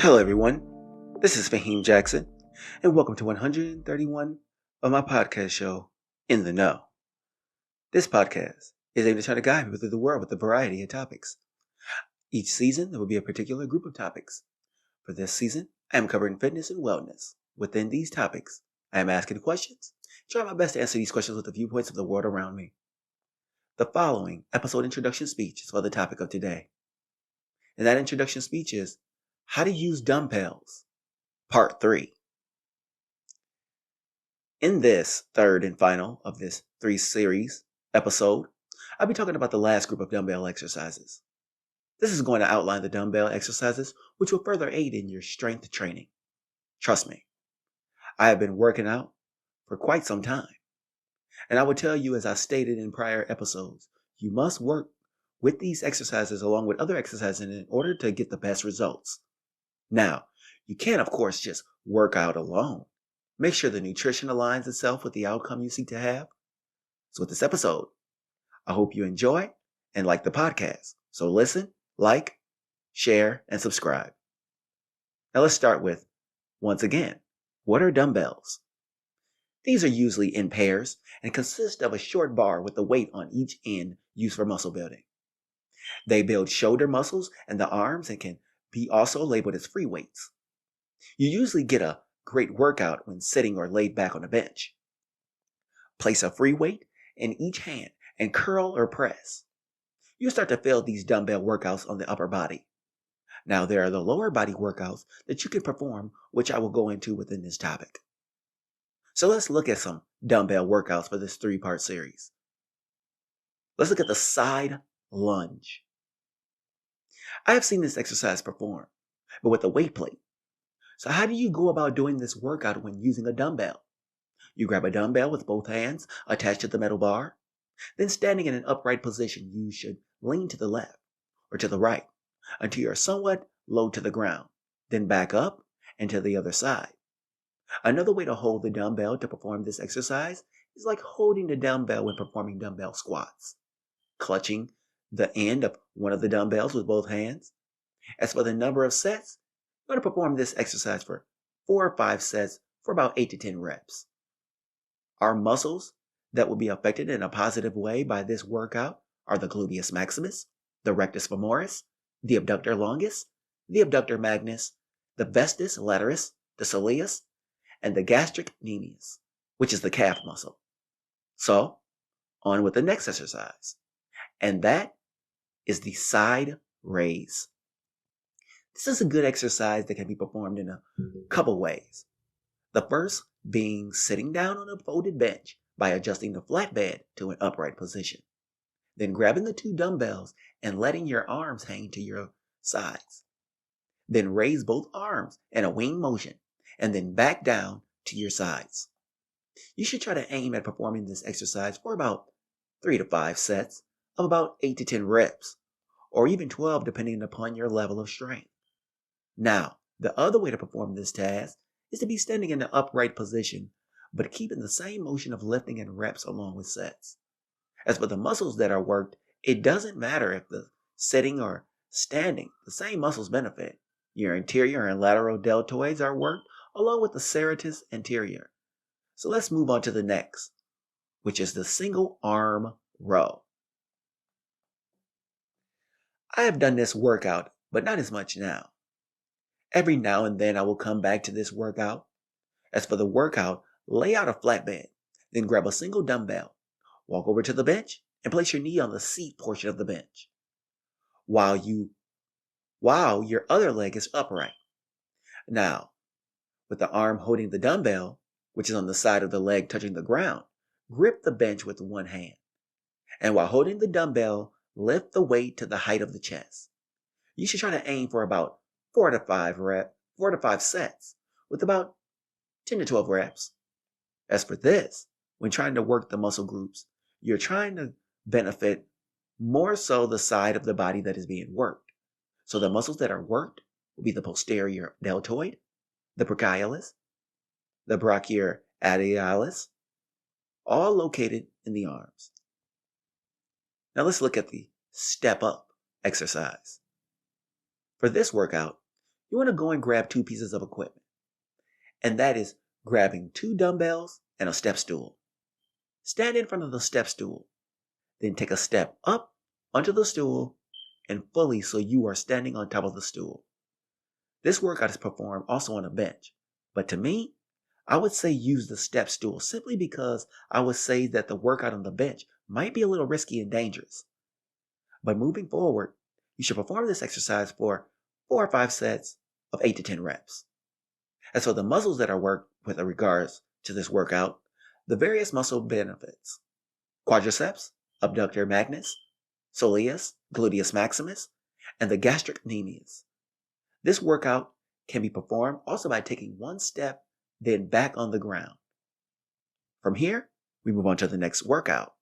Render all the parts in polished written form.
Hello everyone, this is Faheem Jackson, and welcome to 131 of my podcast show, In the Know. This podcast is aimed to try to guide you through the world with a variety of topics. Each season, there will be a particular group of topics. For this season, I am covering fitness and wellness. Within these topics, I am asking questions, trying my best to answer these questions with the viewpoints of the world around me. The following episode introduction speech is for the topic of today. And that introduction speech is How to Use Dumbbells, Part 3. In this third and final of this 3-series episode, I'll be talking about the last group of dumbbell exercises. This is going to outline the dumbbell exercises which will further aid in your strength training. Trust me, I have been working out for quite some time. And I will tell you, as I stated in prior episodes, you must work with these exercises along with other exercises in order to get the best results. Now, you can't, of course, just work out alone. Make sure the nutrition aligns itself with the outcome you seek to have. So with this episode, I hope you enjoy and like the podcast. So listen, like, share, and subscribe. Now let's start with, once again, what are dumbbells? These are usually in pairs and consist of a short bar with the weight on each end used for muscle building. They build shoulder muscles and the arms and can be also labeled as free weights. You usually get a great workout when sitting or laid back on a bench. Place a free weight in each hand and curl or press. You'll start to feel these dumbbell workouts on the upper body. Now there are the lower body workouts that you can perform, which I will go into within this topic. So let's look at some dumbbell workouts for this 3-part series. Let's look at the side lunge. I have seen this exercise performed, but with a weight plate. So how do you go about doing this workout when using a dumbbell? You grab a dumbbell with both hands attached to the metal bar. Then standing in an upright position, you should lean to the left or to the right until you are somewhat low to the ground. Then back up and to the other side. Another way to hold the dumbbell to perform this exercise is like holding the dumbbell when performing dumbbell squats. Clutching the end of one of the dumbbells with both hands. As for the number of sets, you're going to perform this exercise for 4 or 5 sets for about 8 to 10 reps. Our muscles that will be affected in a positive way by this workout are the gluteus maximus, the rectus femoris, the abductor longus, the abductor magnus, the vastus lataris, the soleus, and the gastric medius, which is the calf muscle. So, on with the next exercise, and that is the side raise. This is a good exercise that can be performed in a couple ways. The first being sitting down on a folded bench by adjusting the flat bed to an upright position. Then grabbing the 2 dumbbells and letting your arms hang to your sides. Then raise both arms in a wing motion and then back down to your sides. You should try to aim at performing this exercise for about 3 to 5 sets of about 8 to 10 reps, or even 12 depending upon your level of strength. Now, the other way to perform this task is to be standing in an upright position, but keeping the same motion of lifting and reps along with sets. As for the muscles that are worked, it doesn't matter if the sitting or standing, the same muscles benefit. Your anterior and lateral deltoids are worked along with the serratus anterior. So let's move on to the next, which is the single arm row. I have done this workout, but not as much now. Every now and then I will come back to this workout. As for the workout, lay out a flat bed, then grab a single dumbbell, walk over to the bench, and place your knee on the seat portion of the bench, while your other leg is upright. Now, with the arm holding the dumbbell, which is on the side of the leg touching the ground, grip the bench with one hand. And while holding the dumbbell, lift the weight to the height of the chest. You should try to aim for about 4 to 5 sets with about 10 to 12 reps. As for this, when trying to work the muscle groups, you're trying to benefit more so the side of the body that is being worked. So the muscles that are worked will be the posterior deltoid, the brachialis, the brachioradialis, all located in the arms. Now let's look at the step up exercise. For this workout, you want to go and grab 2 pieces of equipment. And that is grabbing 2 dumbbells and a step stool. Stand in front of the step stool. Then take a step up onto the stool and fully so you are standing on top of the stool. This workout is performed also on a bench. But to me, I would say use the step stool simply because I would say that the workout on the bench might be a little risky and dangerous. But moving forward, you should perform this exercise for 4 or 5 sets of 8 to 10 reps. As for the muscles that are worked with regards to this workout, the various muscle benefits: quadriceps, abductor magnus, soleus, gluteus maximus, and the gastrocnemius. This workout can be performed also by taking 1 step, then back on the ground. From here, we move on to the next workout,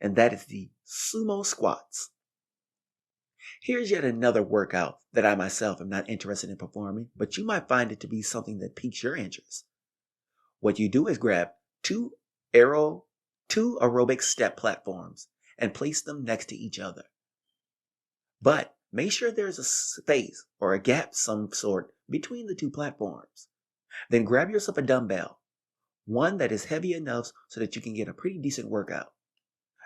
and that is the sumo squats. Here's yet another workout that I myself am not interested in performing, but you might find it to be something that piques your interest. What you do is grab 2 aerobic step platforms and place them next to each other. But make sure there's a space or a gap some sort between the 2 platforms. Then grab yourself a dumbbell, one that is heavy enough so that you can get a pretty decent workout.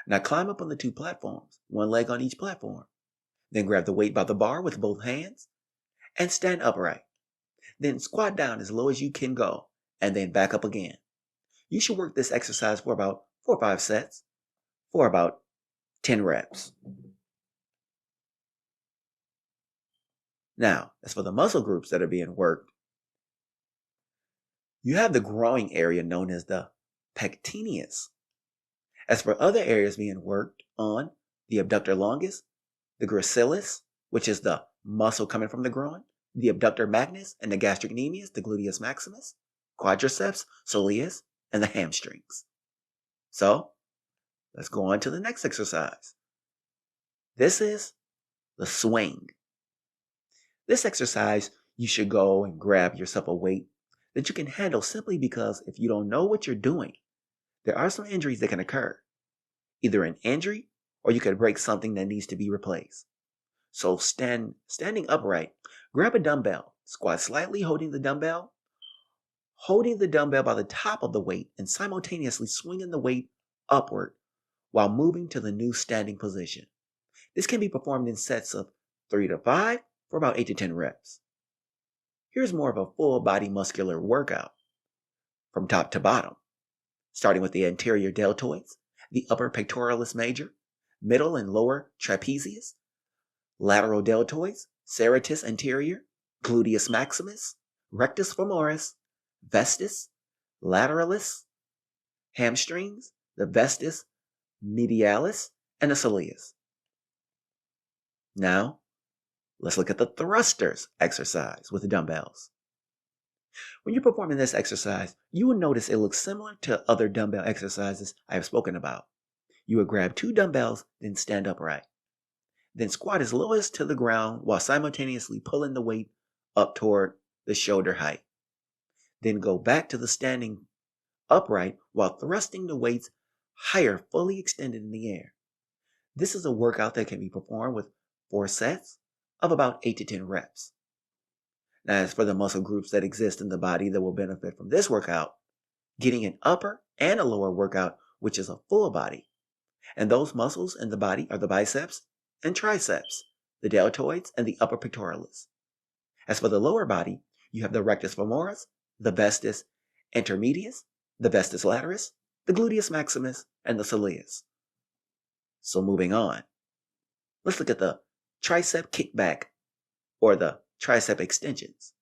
Now climb up on the 2 platforms, 1 leg on each platform. Then grab the weight by the bar with both hands and stand upright. Then squat down as low as you can go and then back up again. You should work this exercise for about 4 or 5 sets for about 10 reps. Now, as for the muscle groups that are being worked, you have the growing area known as the pectineus. As for other areas being worked on, the abductor longus, the gracilis, which is the muscle coming from the groin, the abductor magnus and the gastrocnemius, the gluteus maximus, quadriceps, soleus, and the hamstrings. So, let's go on to the next exercise. This is the swing. This exercise, you should go and grab yourself a weight that you can handle simply because if you don't know what you're doing, there are some injuries that can occur. Either an injury or you could break something that needs to be replaced. So standing upright, grab a dumbbell, squat slightly holding the dumbbell by the top of the weight and simultaneously swinging the weight upward while moving to the new standing position. This can be performed in sets of 3 to 5 for about 8 to 10 reps. Here's more of a full body muscular workout from top to bottom, starting with the anterior deltoids, the upper pectoralis major, middle and lower trapezius, lateral deltoids, serratus anterior, gluteus maximus, rectus femoris, vestis, lateralis, hamstrings, the vestis medialis, and the soleus. Now, let's look at the thrusters exercise with the dumbbells. When you're performing this exercise, you will notice it looks similar to other dumbbell exercises I have spoken about. You would grab 2 dumbbells, then stand upright. Then squat as low as to the ground while simultaneously pulling the weight up toward the shoulder height. Then go back to the standing upright while thrusting the weights higher, fully extended in the air. This is a workout that can be performed with 4 sets of about 8 to 10 reps. Now, as for the muscle groups that exist in the body that will benefit from this workout, getting an upper and a lower workout, which is a full body. And those muscles in the body are the biceps and triceps, the deltoids, and the upper pectoralis. As for the lower body, you have the rectus femoris, the vestis intermedius, the vestis lataris, the gluteus maximus, and the soleus. So moving on, let's look at the tricep kickback or the tricep extensions.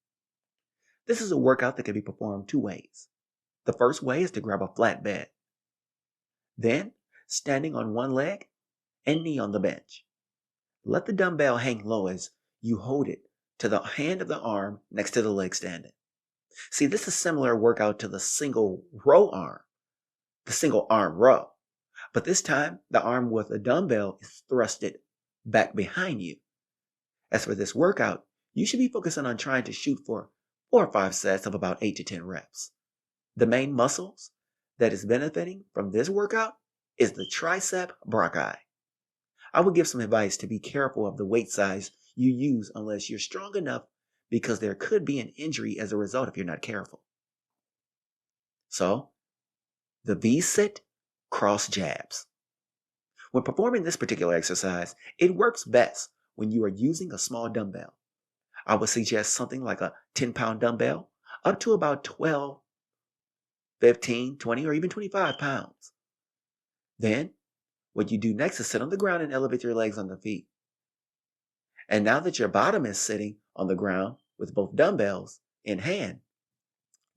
This is a workout that can be performed 2 ways. The first way is to grab a flat bed. Then, standing on 1 leg and knee on the bench. Let the dumbbell hang low as you hold it to the hand of the arm next to the leg standing. See, this is similar workout to the single arm row. But this time, the arm with a dumbbell is thrusted back behind you. As for this workout, you should be focusing on trying to shoot for 4 or 5 sets of about 8 to 10 reps. The main muscles that is benefiting from this workout is the tricep brachii. I would give some advice to be careful of the weight size you use unless you're strong enough because there could be an injury as a result if you're not careful. So, the V-sit cross jabs. When performing this particular exercise, it works best when you are using a small dumbbell. I would suggest something like a 10-pound dumbbell up to about 12, 15, 20, or even 25 pounds. Then, what you do next is sit on the ground and elevate your legs on the feet. And now that your bottom is sitting on the ground with both dumbbells in hand,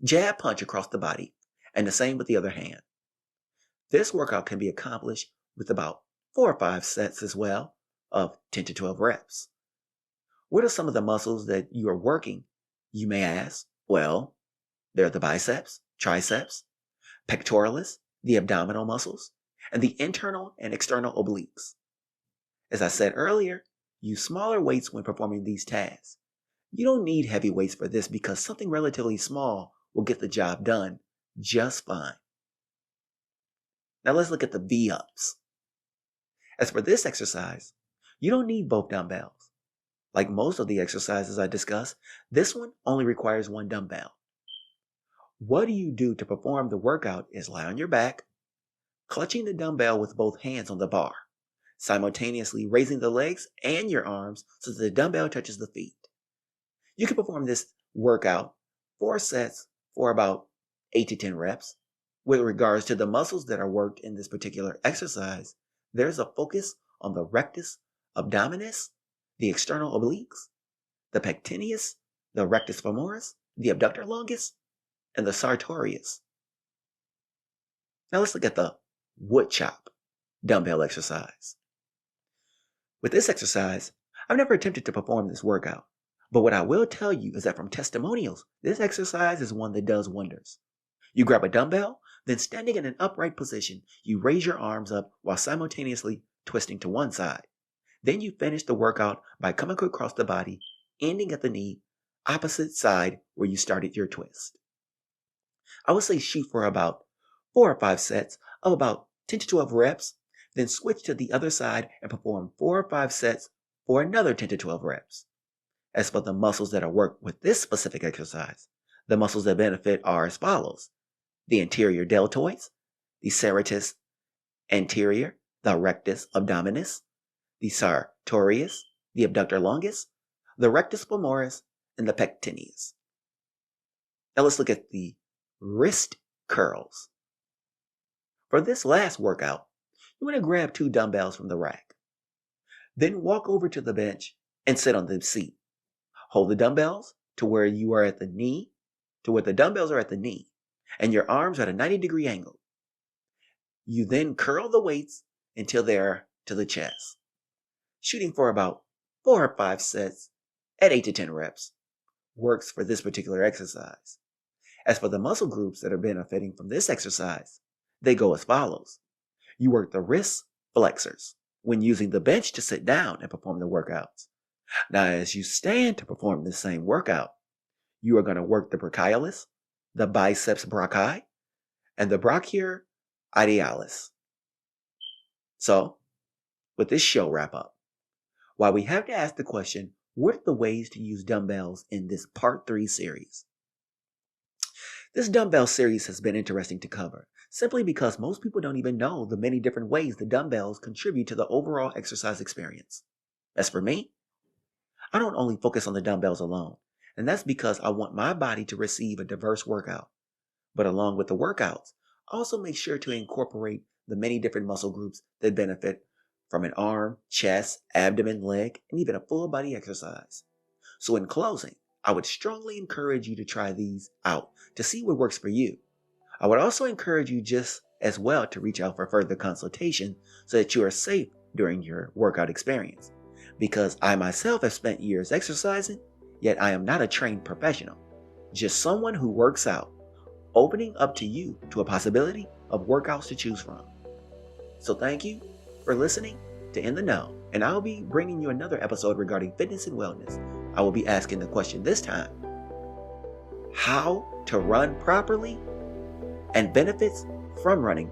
jab punch across the body, and the same with the other hand. This workout can be accomplished with about 4 or 5 sets as well of 10 to 12 reps. What are some of the muscles that you are working, you may ask? Well, there are the biceps, triceps, pectoralis, the abdominal muscles, and the internal and external obliques. As I said earlier, use smaller weights when performing these tasks. You don't need heavy weights for this because something relatively small will get the job done just fine. Now let's look at the V-ups. As for this exercise, you don't need both dumbbells. Like most of the exercises I discussed, this one only requires one dumbbell. What you do to perform the workout is lie on your back, clutching the dumbbell with both hands on the bar, simultaneously raising the legs and your arms so that the dumbbell touches the feet. You can perform this workout 4 sets for about 8 to 10 reps. With regards to the muscles that are worked in this particular exercise, there's a focus on the rectus abdominis, the external obliques, the pectineus, the rectus femoris, the abductor longus, and the sartorius. Now let's look at the woodchop dumbbell exercise. With this exercise, I've never attempted to perform this workout, but what I will tell you is that from testimonials, this exercise is one that does wonders. You grab a dumbbell, then standing in an upright position, you raise your arms up while simultaneously twisting to one side. Then you finish the workout by coming across the body, ending at the knee, opposite side where you started your twist. I would say shoot for about 4 or 5 sets of about 10 to 12 reps, then switch to the other side and perform 4 or 5 sets for another 10 to 12 reps. As for the muscles that are worked with this specific exercise, the muscles that benefit are as follows: the anterior deltoids, the serratus anterior, the rectus abdominis, the sartorius, the abductor longus, the rectus femoris, and the pectineus. Now let's look at the wrist curls. For this last workout, you want to grab 2 dumbbells from the rack. Then walk over to the bench and sit on the seat. Hold the dumbbells to where you are at the knee, the dumbbells are at the knee, and your arms are at a 90-degree angle. You then curl the weights until they are to the chest, shooting for about 4 or 5 sets at 8 to 10 reps. Works for this particular exercise. As for the muscle groups that are benefiting from this exercise, they go as follows. You work the wrist flexors when using the bench to sit down and perform the workouts. Now, as you stand to perform this same workout, you are going to work the brachialis, the biceps brachii, and the brachior idealis. So, with this show wrap up, while we have to ask the question, what are the ways to use dumbbells in this Part 3 series? This dumbbell series has been interesting to cover, simply because most people don't even know the many different ways the dumbbells contribute to the overall exercise experience. As for me, I don't only focus on the dumbbells alone, and that's because I want my body to receive a diverse workout. But along with the workouts, I also make sure to incorporate the many different muscle groups that benefit from an arm, chest, abdomen, leg, and even a full body exercise. So in closing, I would strongly encourage you to try these out to see what works for you. I would also encourage you just as well to reach out for further consultation so that you are safe during your workout experience. Because I myself have spent years exercising, yet I am not a trained professional, just someone who works out, opening up to you to a possibility of workouts to choose from. So thank you for listening to In the Know, and I'll be bringing you another episode regarding fitness and wellness. I will be asking the question this time: how to run properly and benefits from running